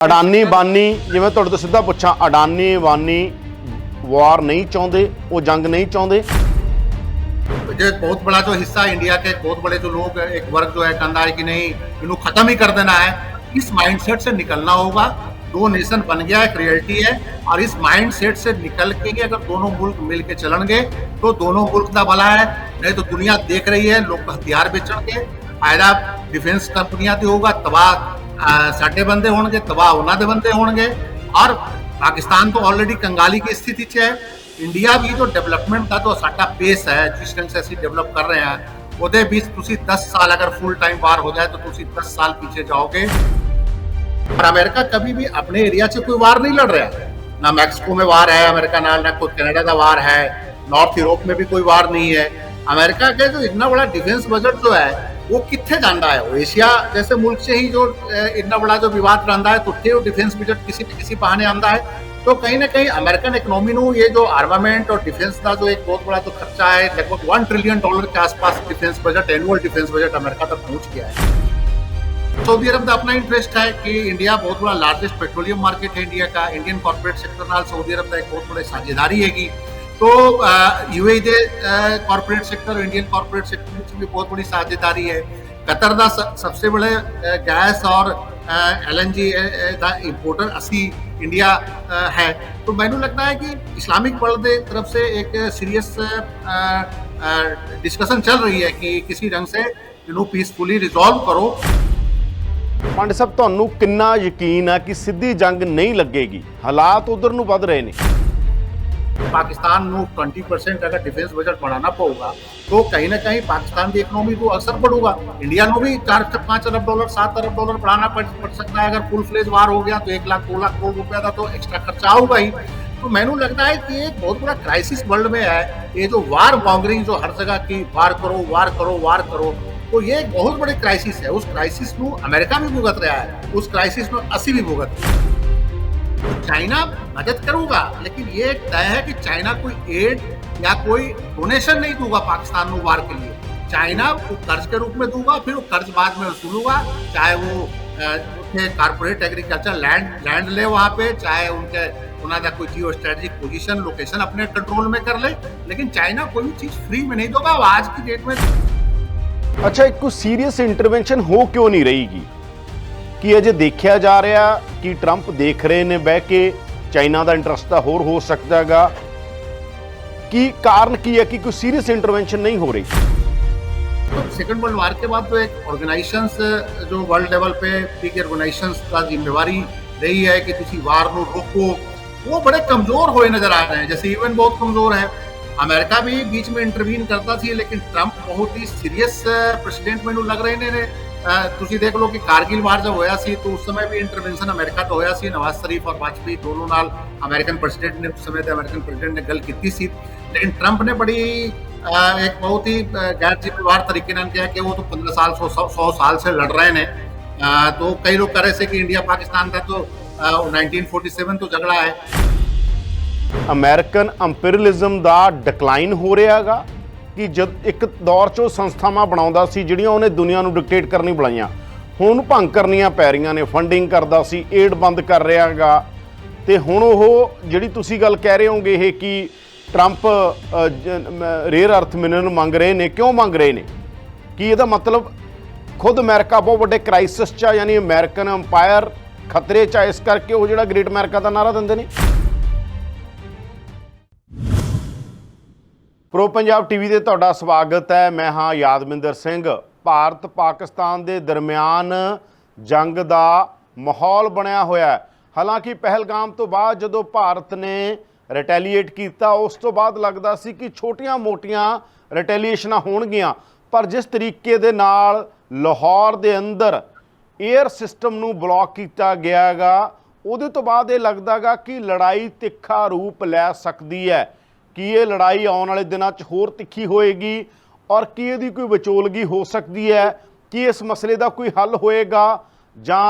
ਅਡਾਨੀ ਬਾਨੀ ਜਿਵੇਂ ਤੁਹਾਡੇ ਤੋਂ ਸਿੱਧਾ ਪੁੱਛਾਂ, ਅਡਾਨੀ ਬਾਨੀ वार नहीं चाहते, वो जंग नहीं चाहते। जो बहुत बड़ा जो हिस्सा इंडिया के बहुत बड़े जो लोग एक वर्ग जो है कहता है कि नहीं इन्हों खत्म ही कर देना है। इस माइंडसेट से निकलना होगा। दो नेशन बन गया एक रियलिटी है और इस माइंडसेट से निकल के अगर दोनों मुल्क मिल के चलेंगे तो दोनों मुल्क का भला है। नहीं तो दुनिया देख रही है लोग हथियार बेचणगे, फायदा डिफेंस कंपनियां ते होगा, तबाह साडे बंदे होणगे, तबाह उन्हां दे बंदे होणगे। और पाकिस्तान तो ऑलरेडी कंगाली की स्थिति च है। इंडिया भी जो डेवलपमेंट का जो साडा पेस है जिस ढंग से असीं डेवलप कर रहे हैं ਉਹਦੇ बीच तुसी 10 साल अगर फुल टाइम वार हो जाए तो तुसी 10 साल पीछे जाओगे। और अमेरिका कभी भी अपने एरिया से कोई वार नहीं लड़ रहा, ना मैक्सिको में वार है अमेरिका नाल, ना कोई कनाडा का वार है, नॉर्थ यूरोप में भी कोई वार नहीं है। अमेरिका के जो इतना बड़ा डिफेंस बजट जो है वो कितने जाता है, वो एशिया जैसे मुल्क से ही जो इतना बड़ा जो विवाद रहता है तो डिफेंस बजट किसी न किसी बहाने आता है। तो कहीं ना कहीं अमेरिकन इकोनॉमी ਨੂੰ ये जो आर्मामेंट और डिफेंस का जो एक बहुत बड़ा जो खर्चा है लगभग $1 ट्रिलियन के आसपास defence budget, annual defence budget America तक पहुंच गया है। सऊदी अरब का अपना इंटरेस्ट है कि इंडिया बहुत बड़ा लार्जेस्ट पेट्रोलियम मार्केट है इंडिया का, इंडियन कॉर्पोरेट सेक्टर नाल सऊदी अरब का एक बहुत बड़ी साझेदारी हैगी। तो यूएई दे कॉर्पोरेट सेक्टर और इंडियन कॉर्पोरेट सेक्टर में भी बहुत बड़ी साझेदारी है। कतर का सबसे बड़े गैस और LNG का इंपोर्टर असी इंडिया है। तो मैंने लगता है कि इस्लामिक वर्ल्ड की तरफ से एक सीरियस डिस्कशन चल रही है कि किसी ढंग से इन्हों पीसफुली रिजॉल्व करो। पंडित साहब ਤੁਹਾਨੂੰ ਕਿੰਨਾ ਯਕੀਨ ਹੈ ਕਿ ਸਿੱਧੀ ਜੰਗ ਨਹੀਂ ਲੱਗੇਗੀ? ਹਾਲਾਤ ਉਧਰ ਨੂੰ ਵੱਧ ਰਹੇ ਨੇ। पाकिस्तान ਨੂੰ 20% अगर डिफेंस बजट बढ़ाना पड़ेगा तो कहीं ना कहीं पाकिस्तान की इकोनॉमी को असर पड़ेगा। इंडिया को भी 4-5 अरब डॉलर, 7 अरब डॉलर बढ़ाना पड़ सकता है। अगर फुल फ्लेज वार हो गया तो 1 लाख 2 लाख करोड़ रुपया का तो एक्स्ट्रा खर्चा होगा ही। तो मैंने लगता है कि एक बहुत बड़ा क्राइसिस वर्ल्ड में है। ये जो वार मॉन्गरिंग जो हर जगह की वार करो वार करो वार करो, तो ये एक बहुत बड़ी क्राइसिस है। उस क्राइसिस को अमेरिका भी भुगत रहा है, उस क्राइसिस में असी भी भुगत। चाइना मदद करूंगा लेकिन ये तय है कि चाइना कोई एड या कोई डोनेशन नहीं दूंगा पाकिस्तान में वार के लिए। चाइना वो कर्ज के रूप में दूंगा, फिर वो कर्ज बाद में वसूलूंगा, चाहे वो कारपोरेट एग्रीकल्चर लैंड ले वहाँ पे, चाहे उनके उन्होंने कोई जियो स्ट्रेटेजिक पोजीशन लोकेशन अपने कंट्रोल में कर ले, लेकिन चाइना कोई भी चीज फ्री में नहीं देगा आज की डेट में। अच्छा, एक कोई सीरियस इंटरवेंशन हो क्यों नहीं रहीगी कि अजे देखा जा रहा कि ट्रंप देख रहे ने बह के चाइना का इंटरस्ट तो होर हो सकता है कि कारण की है कि कोई सीरियस इंटरवेंशन नहीं हो रही? तो सेकेंड वर्ल्ड वार के बाद तो एक ऑर्गेनाइजेशंस जो वर्ल्ड लेवल पे बिग ऑर्गेनाइजेशंस का जिम्मेवारी रही है कि किसी वार को रोको, वो बड़े कमजोर हुए नजर आ रहे हैं। जैसे यूएन बहुत कमजोर है, अमेरिका भी बीच में इंटरवीन करता थी, लेकिन ट्रंप बहुत ही सीरियस प्रेसिडेंट मैनू लग रहे ने। तुसी देख लो कि कारगिल वार जब होया सी तो उस समय भी इंटरवेंशन अमेरिका तो होया सी, नवाज शरीफ और वाजपेयी दोनों नाल अमेरिकन प्रेसिडेंट ने उस समय अमेरिकन प्रेसिडेंट ने गल की सी। लेकिन ट्रंप ने बड़ी एक बहुत ही गैर जिम्मेवार तरीके ने कहा कि वो तो 15 साल 100 साल से लड़ रहे हैं। तो कई लोग कह रहे थे कि इंडिया पाकिस्तान का तो 1947 तो झगड़ा है। अमेरिकन अंपेरियलिज्म का डिक्लाइन हो रहा है कि जब एक दौर 'ਚ संस्थावां बनाउंदा सी जिहड़ियां ਉਹਨੇ दुनिया ਨੂੰ डिकटेट करनी बनाईਆਂ, ਹੁਣ ਭੰਗ ਕਰਨੀਆਂ ਪੈ ਰਹੀਆਂ ਨੇ। फंडिंग करदा सी, एड बंद कर रहा गा, ਤੇ ਹੁਣ ਉਹ ਜਿਹੜੀ ਤੁਸੀਂ ਗੱਲ ਕਹਿ ਰਹੇ ਹੋਗੇ ਇਹ कि ट्रंप रेयर अर्थ मिनरल मंग रहे ने, क्यों मंग रहे ने? कि ਇਹਦਾ मतलब खुद अमेरिका बहुत बड़े क्राइसिस 'ਚ, यानी अमेरिकन अंपायर खतरे 'ਚ, इस करके वो ਜਿਹੜਾ ग्रेट अमेरिका का नारा ਦਿੰਦੇ ने। प्रो पंजाब टीवी ਤੇ ਤੁਹਾਡਾ ਸਵਾਗਤ ਹੈ। मैं हाँ यादविंदर सिंह। ਭਾਰਤ ਪਾਕਿਸਤਾਨ ਦੇ ਦਰਮਿਆਨ ਜੰਗ ਦਾ ਮਾਹੌਲ ਬਣਿਆ ਹੋਇਆ ਹੈ। ਹਾਲਾਂਕਿ ਪਹਿਲਗਾਮ ਤੋਂ ਬਾਅਦ ਜਦੋਂ ਭਾਰਤ ਨੇ ਰਿਟੈਲੀਏਟ ਕੀਤਾ, ਉਸ ਤੋਂ ਬਾਅਦ ਲੱਗਦਾ ਸੀ ਕਿ ਛੋਟੀਆਂ-ਮੋਟੀਆਂ ਰਿਟੈਲੀਏਸ਼ਨਾਂ ਹੋਣਗੀਆਂ, ਪਰ ਜਿਸ ਤਰੀਕੇ ਦੇ ਨਾਲ ਲਾਹੌਰ ਦੇ ਅੰਦਰ 에ਅਰ ਸਿਸਟਮ ਨੂੰ ਬਲੌਕ ਕੀਤਾ ਗਿਆ ਹੈਗਾ, ਉਹਦੇ ਤੋਂ ਬਾਅਦ ਇਹ ਲੱਗਦਾ ਗਾ ਕਿ ਲੜਾਈ ਤਿੱਖਾ ਰੂਪ ਲੈ ਸਕਦੀ ਹੈ। कि ये लड़ाई आने वाले दिनों च होर तिखी होएगी और कि इसकी कोई विचोलगी हो सकती है, कि इस मसले का कोई हल होएगा जां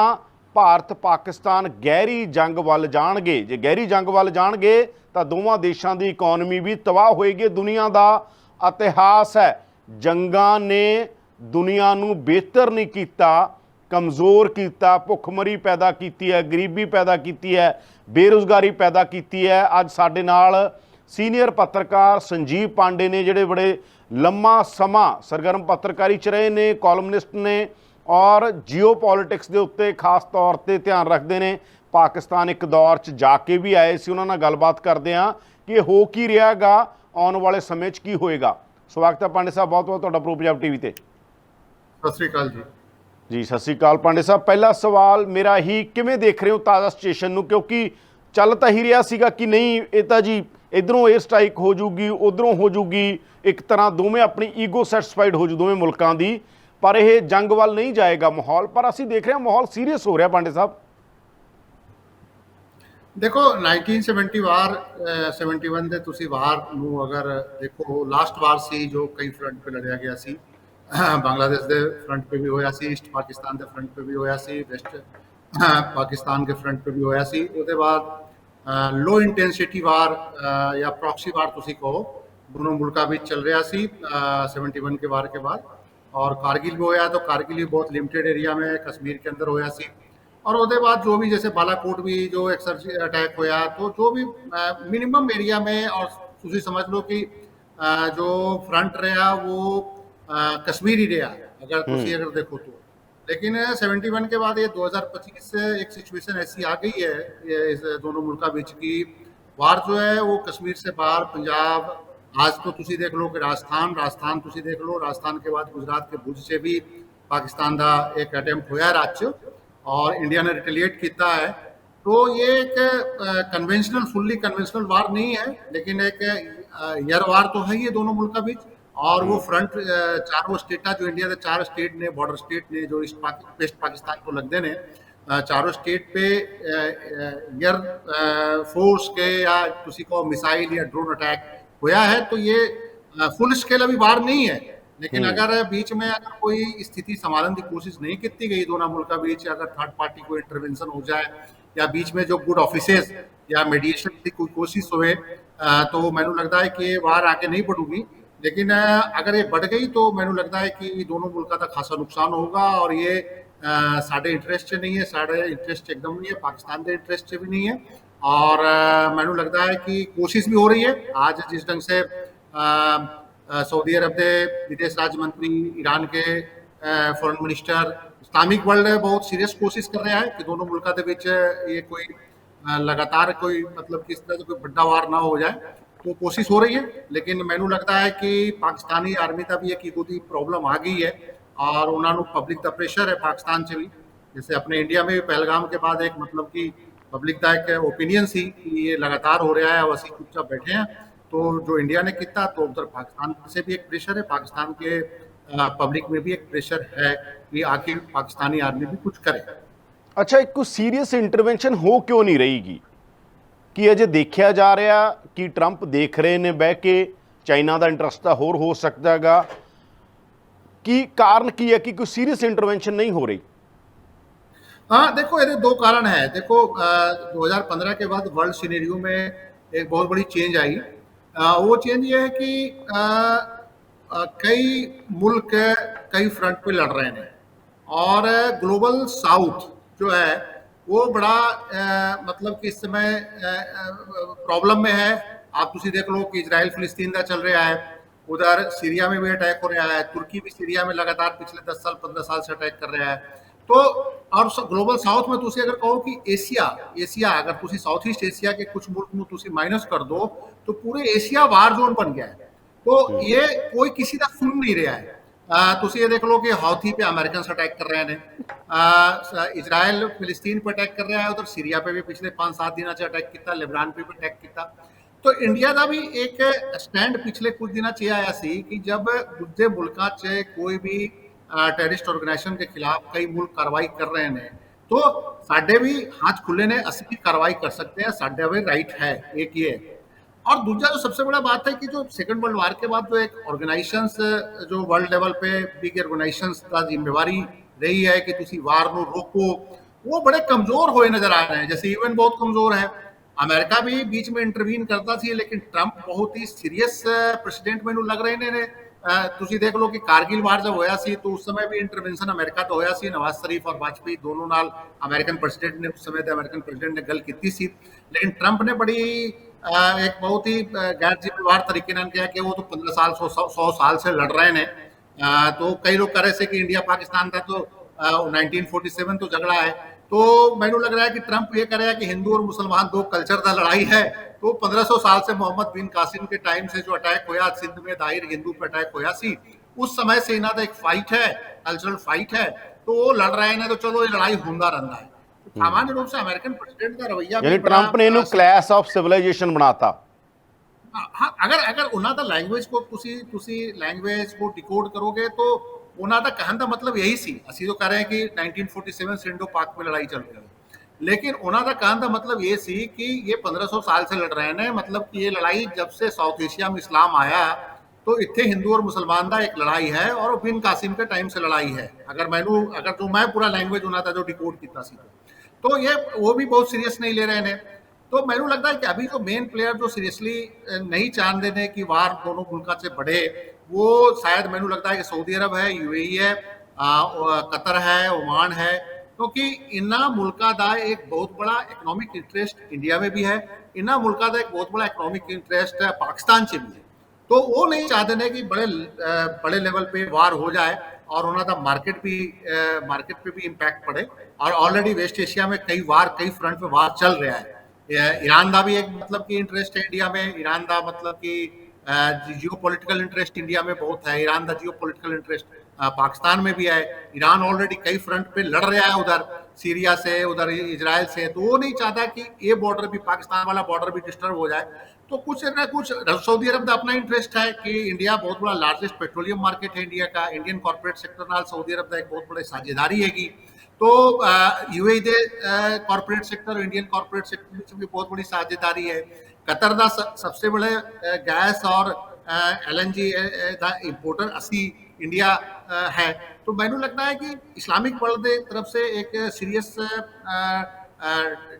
भारत पाकिस्तान गहरी जंग वल जाणगे। जे गहरी जंग वल जाणगे तो दोवां देशां की इकोनॉमी भी तबाह होएगी। दुनिया का इतिहास है, जंगां ने दुनिया नूं बेहतर नहीं कीता, ਕਮਜ਼ੋਰ ਕੀਤਾ, ਭੁੱਖਮਰੀ ਪੈਦਾ ਕੀਤੀ ਹੈ, ਗਰੀਬੀ ਪੈਦਾ ਕੀਤੀ ਹੈ, ਬੇਰੁਜ਼ਗਾਰੀ ਪੈਦਾ ਕੀਤੀ ਹੈ। ਅੱਜ ਸਾਡੇ ਨਾਲ ਸੀਨੀਅਰ ਪੱਤਰਕਾਰ ਸੰਜੀਵ ਪਾਂਡੇ ਨੇ, ਜਿਹੜੇ ਬੜੇ ਲੰਮਾ ਸਮਾਂ ਸਰਗਰਮ ਪੱਤਰਕਾਰੀ 'ਚ ਰਹੇ ਨੇ, ਕਾਲਮਨਿਸਟ ਨੇ ਔਰ ਜੀਓ ਪੋਲੀਟਿਕਸ ਦੇ ਉੱਤੇ ਖਾਸ ਤੌਰ 'ਤੇ ਧਿਆਨ ਰੱਖਦੇ ਨੇ। ਪਾਕਿਸਤਾਨ ਇੱਕ ਦੌਰ 'ਚ ਜਾ ਕੇ ਵੀ ਆਏ ਸੀ। ਉਹਨਾਂ ਨਾਲ ਗੱਲਬਾਤ ਕਰਦੇ ਹਾਂ ਕਿ ਇਹ ਹੋ ਕੀ ਰਿਹਾ ਗਾ, ਆਉਣ ਵਾਲੇ ਸਮੇਂ 'ਚ ਕੀ ਹੋਏਗਾ। ਸਵਾਗਤ ਹੈ ਪਾਂਡੇ ਸਾਹਿਬ, ਬਹੁਤ ਬਹੁਤ ਤੁਹਾਡਾ ਪ੍ਰੋ ਪੰਜਾਬ ਟੀਵੀ ਤੇ। ਸਤਿ ਸ੍ਰੀ ਅਕਾਲ ਜੀ। ਜੀ ਸਤਿ ਸ਼੍ਰੀ ਅਕਾਲ ਪਾਂਡੇ ਸਾਹਿਬ। ਪਹਿਲਾ ਸਵਾਲ ਮੇਰਾ ਹੀ, ਕਿਵੇਂ ਦੇਖ ਰਹੇ ਹੋ ਤਾਜ਼ਾ ਸਿਚੁਏਸ਼ਨ ਨੂੰ? ਕਿਉਂਕਿ ਚੱਲ ਤਾਂ ਹੀ ਰਿਹਾ ਸੀਗਾ ਕਿ ਨਹੀਂ ਇਹ ਤਾਂ ਜੀ ਇੱਧਰੋਂ 에ਅਰ ਸਟ੍ਰਾਈਕ ਹੋ ਜੂਗੀ, ਉੱਧਰੋਂ ਹੋ ਜੂਗੀ, ਇੱਕ ਤਰ੍ਹਾਂ ਦੋਵੇਂ ਆਪਣੀ ਈਗੋ ਸੈਟੀਸਫਾਈਡ ਹੋ ਜੂ ਦੋਵੇਂ ਮੁਲਕਾਂ ਦੀ, ਪਰ ਇਹ ਜੰਗ ਵੱਲ ਨਹੀਂ ਜਾਏਗਾ ਮਾਹੌਲ। ਪਰ ਅਸੀਂ ਦੇਖ ਰਹੇ ਹਾਂ ਮਾਹੌਲ ਸੀਰੀਅਸ ਹੋ ਰਿਹਾ ਪਾਂਡੇ ਸਾਹਿਬ। ਦੇਖੋ 1970 ਵਾਰ 71 ਦੇ ਤੁਸੀਂ ਵਾਰ ਨੂੰ ਅਗਰ ਦੇਖੋ, ਲਾਸਟ ਵਾਰ ਸੀ ਜੋ ਕਈ ਫਰੰਟ ਤੇ ਲੜਿਆ ਗਿਆ ਸੀ। ਬਾਂਗਲਾदेश ਦੇ ਫਰੰਟ पे भी ਹੋਇਆ ਸੀ, ਈਸਟ ਪਾਕਿਸਤਾਨ ਦੇ ਫਰੰਟ पे भी ਹੋਇਆ ਸੀ, ਵੈਸਟ ਪਾਕਿਸਤਾਨ ਦੇ ਫਰੰਟ पे भी ਹੋਇਆ ਸੀ। ਉਹਦੇ ਬਾਅਦ ਲੋ ਇੰਟੈਂਸਿਟੀ ਵਾਰ ਜਾਂ ਪ੍ਰॉक्सी ਵਾਰ ਤੁਸੀਂ ਕਹੋ, दोनों मुल्का बीच चल रहा सी 71 के वार के बाद। और कारगिल भी होया, तो कारगिल भी बहुत लिमिटेड एरिया में कश्मीर के अंदर होया सी। और उसके बाद जो भी जैसे बालाकोट भी जो एक सर्जी अटैक होया, तो जो भी मिनिमम एरिया में, और तुसी समझ लो कि जो फ्रंट रहा वो कश्मीर ही रहा अगर तुसी अगर देखो तो। लेकिन 71 के बाद ये 2025 से एक सिचुएशन ऐसी आ गई है इस दोनों मुल्का बीच की वार जो है वो कश्मीर से बाहर पंजाब, आज तो तुसी देख लो कि राजस्थान तुसी देख लो, राजस्थान के बाद गुजरात के भुज से भी पाकिस्तान का एक अटैम्प्ट होया राज्य, और इंडिया ने रिटेलिएट किया है। तो ये एक कन्वेंशनल फुल्ली कन्वेंशनल वार नहीं है, लेकिन एक ईयर वार तो है ये दोनों मुल्क का बीच। और वो फ्रंट चारों स्टेटा जो इंडिया के 4 स्टेट ने, बॉर्डर स्टेट ने जो वेस्ट पाकिस्तान को लगते ने, चारों स्टेट पे एयर फोर्स के या तुसी को मिसाइल या ड्रोन अटैक होया है। तो ये फुल स्केल अभी वार नहीं है, लेकिन अगर बीच में अगर कोई स्थिति संभालने की कोशिश नहीं की गई दोनों मुल्क बीच, अगर थर्ड पार्टी को इंटरवेंशन हो जाए या बीच में जो गुड ऑफिसेस या मीडिएशन की कोई कोशिश होए, तो मैंने लगता है कि वार आगे नहीं बढ़ूगी। लेकिन अगर ये बढ़ गई तो मैंने लगता है कि दोनों मुल्क का खासा नुकसान होगा। और ये साढ़े इंटरेस्ट नहीं है, साढ़े इंटरेस्ट एकदम नहीं है, पाकिस्तान के इंटरेस्ट भी नहीं है। और मैंने लगता है कि कोशिश भी हो रही है। आज जिस ढंग से सऊदी अरब के विदेश राज्य मंत्री, ईरान के फॉरेन मिनिस्टर, इस्लामिक वर्ल्ड बहुत सीरियस कोशिश कर रहा है कि दोनों मुल्कों के बीच ये कोई लगातार कोई मतलब किस तरह से कोई बड़ा वार ना हो जाए, तो कोशिश हो रही है। लेकिन मैंने लगता है कि पाकिस्तानी आर्मी का भी एक खुद ही प्रॉब्लम आ गई है, और उन्होंने पब्लिक का प्रेशर है पाकिस्तान से भी। जैसे अपने इंडिया में भी पहलगाम के बाद एक मतलब कि पब्लिक का एक ओपिनियन सी कि ये लगातार हो रहा है और असं चुपचाप बैठे हैं। तो जो इंडिया ने किया, तो उधर पाकिस्तान से भी एक प्रेशर है, पाकिस्तान के पब्लिक में भी एक प्रेशर है कि आखिर पाकिस्तानी आर्मी भी कुछ करे। अच्छा, एक कुछ सीरीयस इंटरवेंशन हो क्यों नहीं रहीगी? कि अजे देखा जा रहा कि ट्रंप देख रहे ने बह के, चाइना का इंटरस्ट तो होर हो सकता है, कि कारण की है कि कोई सीरीयस इंटरवेंशन नहीं हो रही? हाँ, देखो ये 2 कारण है। देखो 2015 के बाद वर्ल्ड सिनेरियो में एक बहुत बड़ी चेंज आई। वो चेंज ये है कि कई मुल्क कई फ्रंट पे लड़ रहे हैं, और ग्लोबल साउथ जो है वो बड़ा मतलब कि इस समय प्रॉब्लम में है। आप तुसी देख लो कि इजराइल फिलिस्तीन का चल रहा है, उधर सीरिया में भी अटैक हो रहा है, तुर्की भी सीरिया में लगातार पिछले 10 साल 15 साल से अटैक कर रहा है। तो और ग्लोबल साउथ में तुसी अगर कहो कि एशिया अगर तुसी साउथ ईस्ट एशिया के कुछ मुल्क में तुसी माइनस कर दो, तो पूरे एशिया वार जोन बन गया है। तो ये कोई किसी का सुन नहीं रहा है। तुसी ये देख लो कि हाउथी पे अमेरिकन अटैक कर रहे हैं, इजराइल फिलिस्तीन पे अटैक कर रहा है, उधर सीरिया पे भी पिछले 5-7 दिन से अटैक किया, लेबनान पे भी अटैक किया। तो इंडिया का भी एक स्टैंड पिछले कुछ दिन से आया सी कि जब दूसरे मुल्कों से कोई भी टेररिस्ट ऑर्गेनाइजेशन के खिलाफ कई मुल्क कार्रवाई कर रहे हैं, तो साढ़े भी हाथ खुले ने, असं भी कार्रवाई कर सकते हैं, साढ़े भी राइट है। एक ये, और दूसरा जो सबसे बड़ा बात है कि जो सेकंड वर्ल्ड वार के बाद जो एक ऑर्गेनाइजेशंस जो वर्ल्ड लेवल पे बिग ऑर्गेनाइजेशंस का जिम्मेवारी रही है कि तुसी वार को रोको, वो बड़े कमजोर हुए नजर आ रहे हैं। जैसे यूएन बहुत कमजोर है, अमेरिका भी बीच में इंटरवीन करता थी, लेकिन ट्रंप बहुत ही सीरियस प्रेसिडेंट मैनू लग रहे ने ਤੁਸੀਂ ਦੇਖ ਲਓ ਕਿ ਕਾਰਗਿਲ ਵਾਰ ਜਬ ਹੋਇਆ ਸੀ तो उस समय भी इंटरवेंशन अमेरिका तो होया सी नवाज शरीफ और वाजपेयी दोनों नाल अमेरिकन प्रेसिडेंट ने उस समय अमेरिकन प्रेसिडेंट ने गल की सी लेकिन ट्रंप ने बड़ी एक बहुत ही गैर जिम्मेवार तरीके ਨਾਲ किया कि वो तो 15 साल 100 साल से लड़ रहे हैं तो कई लोग कह रहे थे कि इंडिया पाकिस्तान का तो 1947 तो झगड़ा है तो मैनू लग रहा है कि ट्रंप ये कह रहा है कि हिंदू और मुसलमान दो कल्चर का लड़ाई है तो 1500 साल से मोहम्मद बिन कासिम के टाइम से जो अटैक होया सिंध में दाहिर हिंदू पे अटैक होया सी उस समय से इन्हों का एक फाइट है कल्चरल फाइट है तो वो लड़ रहे हैं तो चलो ये लड़ाई होंदा रहता है सामान्य रूप से अमेरिकन प्रेसिडेंट का रवैया यानी ट्रंप ने इन्हें क्लैश ऑफ सिविलाइजेशन बनाता हाँ अगर उन्हों का लैंग्वेज को लैंग्वेज को डिकोड करोगे तो उन्हों का कहने का मतलब यही सी असं तो कह रहे हैं कि 1947 से इंडो पाक में लड़ाई चल रही है लेकिन उन्हों का कहने का मतलब ये सी कि ये 1500 साल से लड़ रहे हैं मतलब कि ये लड़ाई जब से साउथ एशिया में इस्लाम आया तो इतने हिंदू और मुसलमान का एक लड़ाई है और बिन कासिम के टाइम से लड़ाई है अगर जो मैं पूरा लैंग्वेज उन्हों का जो डिकोड किया तो ये वो भी बहुत सीरियस नहीं ले रहे हैं तो मैनू लगता है कि अभी जो मेन प्लेयर जो सीरियसली नहीं चाहते हैं कि वार दोनों मुल्कों से बढ़े वो शायद मैनू लगता है कि सऊदी अरब है यूएई है कतर है ओमान है क्योंकि इन्होंने मुल्कों का एक बहुत बड़ा इकोनॉमिक इंटरेस्ट इंडिया में भी है इन्होंने मुल्कों का एक बहुत बड़ा इकोनॉमिक इंटरेस्ट है पाकिस्तान से भी है तो वो नहीं चाहते हैं कि बड़े लेवल पे वार हो जाए और उन्होंने मार्केट पे भी इम्पैक्ट पड़े और ऑलरेडी वेस्ट एशिया में कई फ्रंट पे वार चल रहा है ईरान का भी एक मतलब कि इंटरेस्ट है इंडिया में ईरान का मतलब कि जियो पॉलिटिकल इंटरेस्ट इंडिया में बहुत है ईरान का जियो पॉलिटिकल इंटरेस्ट पाकिस्तान में भी है ईरान ऑलरेडी कई फ्रंट पे लड़ रहा है उधर सीरिया से उधर इजराइल से तो वो नहीं चाहता कि ये बॉर्डर भी पाकिस्तान वाला बॉर्डर भी डिस्टर्ब हो जाए तो कुछ ना कुछ सऊदी अरब का अपना इंटरेस्ट है कि इंडिया बहुत बड़ा लार्जेस्ट पेट्रोलियम मार्केट है इंडिया का इंडियन कॉर्पोरेट सेक्टर नाल सऊदी अरब का एक बहुत बड़ी साझेदारी हैगी तो यूएई दे कॉर्पोरेट सेक्टर और इंडियन कॉर्पोरेट सेक्टर में भी बहुत बड़ी साझेदारी है कतर का सबसे बड़े गैस और एलएनजी का इंपोर्टर असी इंडिया है तो मैनू लगता है कि इस्लामिक वर्ल्ड की तरफ से एक सीरियस